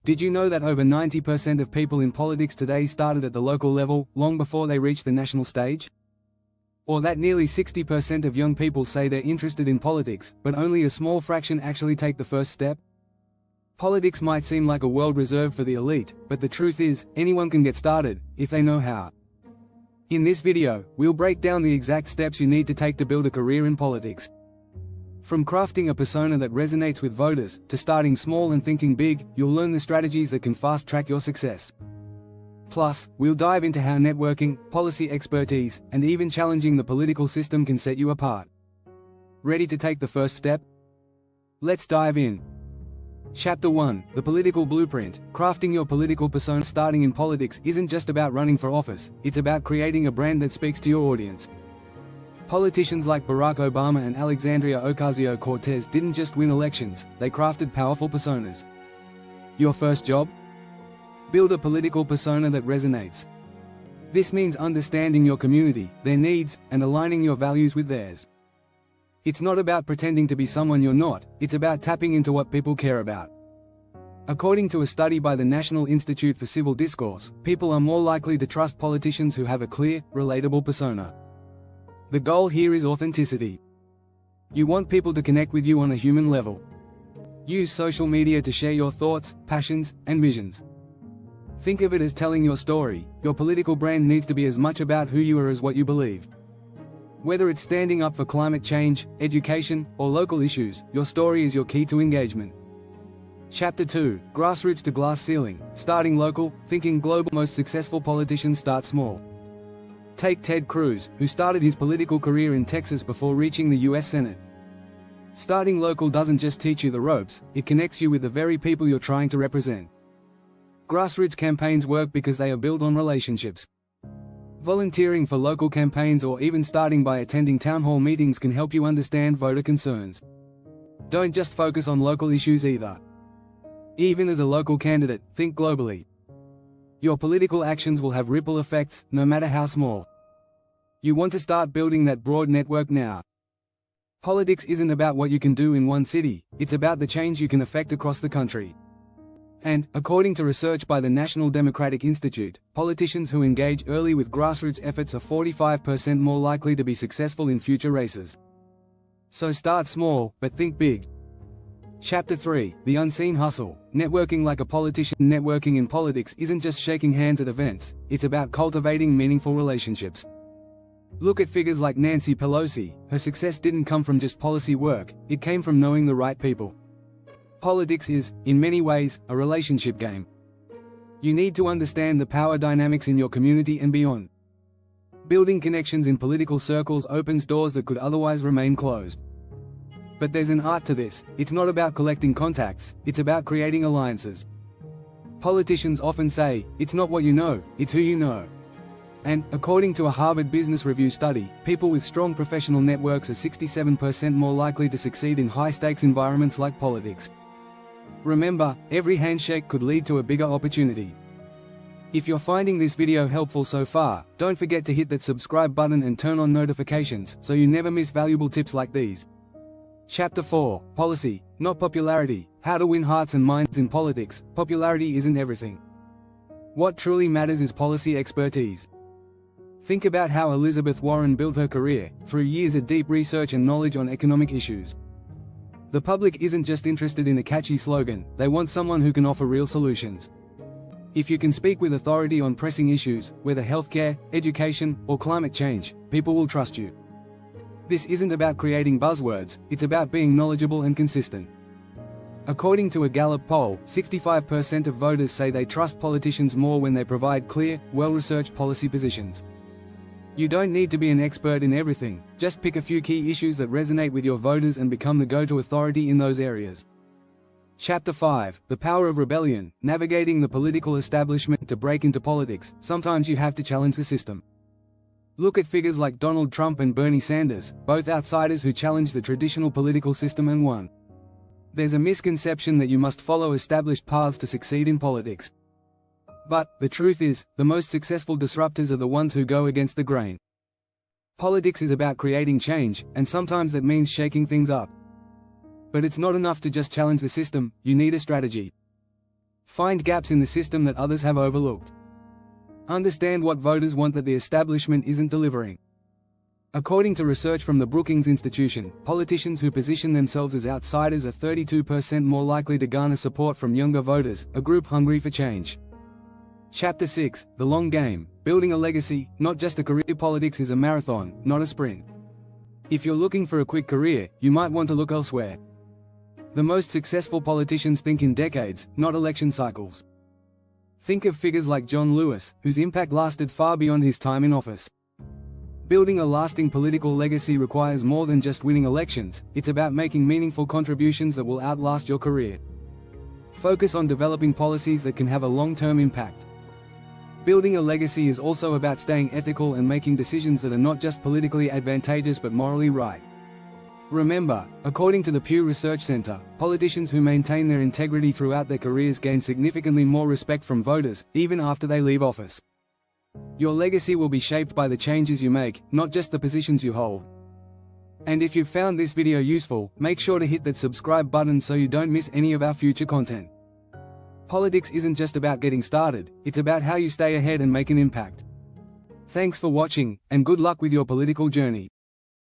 Did you know that over 90% of people in politics today started at the local level, long before they reached the national stage? Or that nearly 60% of young people say they're interested in politics, but only a small fraction actually take the first step? Politics might seem like a world reserved for the elite, but the truth is, anyone can get started, if they know how. In this video, we'll break down the exact steps you need to take to build a career in politics. From crafting a persona that resonates with voters, to starting small and thinking big, you'll learn the strategies that can fast-track your success. Plus, we'll dive into how networking, policy expertise, and even challenging the political system can set you apart. Ready to take the first step? Let's dive in. Chapter 1: The Political Blueprint. Crafting your political persona. Starting in politics isn't just about running for office, it's about creating a brand that speaks to your audience. Politicians like Barack Obama and Alexandria Ocasio-Cortez didn't just win elections, they crafted powerful personas. Your first job? Build a political persona that resonates. This means understanding your community, their needs, and aligning your values with theirs. It's not about pretending to be someone you're not, it's about tapping into what people care about. According to a study by the National Institute for Civil Discourse, people are more likely to trust politicians who have a clear, relatable persona. The goal here is authenticity. You want people to connect with you on a human level. Use social media to share your thoughts, passions, and visions. Think of it as telling your story. Your political brand needs to be as much about who you are as what you believe. Whether it's standing up for climate change, education, or local issues, your story is your key to engagement. Chapter 2: Grassroots to Glass Ceiling. Starting local, thinking global. Most successful politicians start small. Take Ted Cruz, who started his political career in Texas before reaching the US Senate. Starting local doesn't just teach you the ropes, it connects you with the very people you're trying to represent. Grassroots campaigns work because they are built on relationships. Volunteering for local campaigns or even starting by attending town hall meetings can help you understand voter concerns. Don't just focus on local issues either. Even as a local candidate, think globally. Your political actions will have ripple effects, no matter how small. You want to start building that broad network now. Politics isn't about what you can do in one city, it's about the change you can affect across the country. And, according to research by the National Democratic Institute, politicians who engage early with grassroots efforts are 45% more likely to be successful in future races. So start small, but think big. Chapter 3: The Unseen Hustle. Networking like a politician. Networking in politics isn't just shaking hands at events, it's about cultivating meaningful relationships. Look at figures like Nancy Pelosi. Her success didn't come from just policy work, it came from knowing the right people. Politics is, in many ways, a relationship game. You need to understand the power dynamics in your community and beyond. Building connections in political circles opens doors that could otherwise remain closed. But there's an art to this. It's not about collecting contacts, it's about creating alliances. Politicians often say, it's not what you know, it's who you know. And, according to a Harvard Business Review study, people with strong professional networks are 67% more likely to succeed in high-stakes environments like politics. Remember, every handshake could lead to a bigger opportunity. If you're finding this video helpful so far, don't forget to hit that subscribe button and turn on notifications so you never miss valuable tips like these. Chapter 4: Policy, not popularity. How to win hearts and minds in politics. Popularity isn't everything. What truly matters is policy expertise. Think about how Elizabeth Warren built her career, through years of deep research and knowledge on economic issues. The public isn't just interested in a catchy slogan, they want someone who can offer real solutions. If you can speak with authority on pressing issues, whether healthcare, education, or climate change, people will trust you. This isn't about creating buzzwords, it's about being knowledgeable and consistent. According to a Gallup poll, 65% of voters say they trust politicians more when they provide clear, well-researched policy positions. You don't need to be an expert in everything, just pick a few key issues that resonate with your voters and become the go-to authority in those areas. Chapter 5: The Power of Rebellion. Navigating the political establishment. To break into politics, sometimes you have to challenge the system. Look at figures like Donald Trump and Bernie Sanders, both outsiders who challenged the traditional political system and won. There's a misconception that you must follow established paths to succeed in politics. But, the truth is, the most successful disruptors are the ones who go against the grain. Politics is about creating change, and sometimes that means shaking things up. But it's not enough to just challenge the system, you need a strategy. Find gaps in the system that others have overlooked. Understand what voters want that the establishment isn't delivering. According to research from the Brookings Institution, politicians who position themselves as outsiders are 32% more likely to garner support from younger voters, a group hungry for change. Chapter 6: The Long Game, Building a Legacy, Not Just a Career. Politics is a marathon, not a sprint. If you're looking for a quick career, you might want to look elsewhere. The most successful politicians think in decades, not election cycles. Think of figures like John Lewis, whose impact lasted far beyond his time in office. Building a lasting political legacy requires more than just winning elections, it's about making meaningful contributions that will outlast your career. Focus on developing policies that can have a long-term impact. Building a legacy is also about staying ethical and making decisions that are not just politically advantageous but morally right. Remember, according to the Pew Research Center, politicians who maintain their integrity throughout their careers gain significantly more respect from voters, even after they leave office. Your legacy will be shaped by the changes you make, not just the positions you hold. And if you've found this video useful, make sure to hit that subscribe button so you don't miss any of our future content. Politics isn't just about getting started, it's about how you stay ahead and make an impact. Thanks for watching, and good luck with your political journey.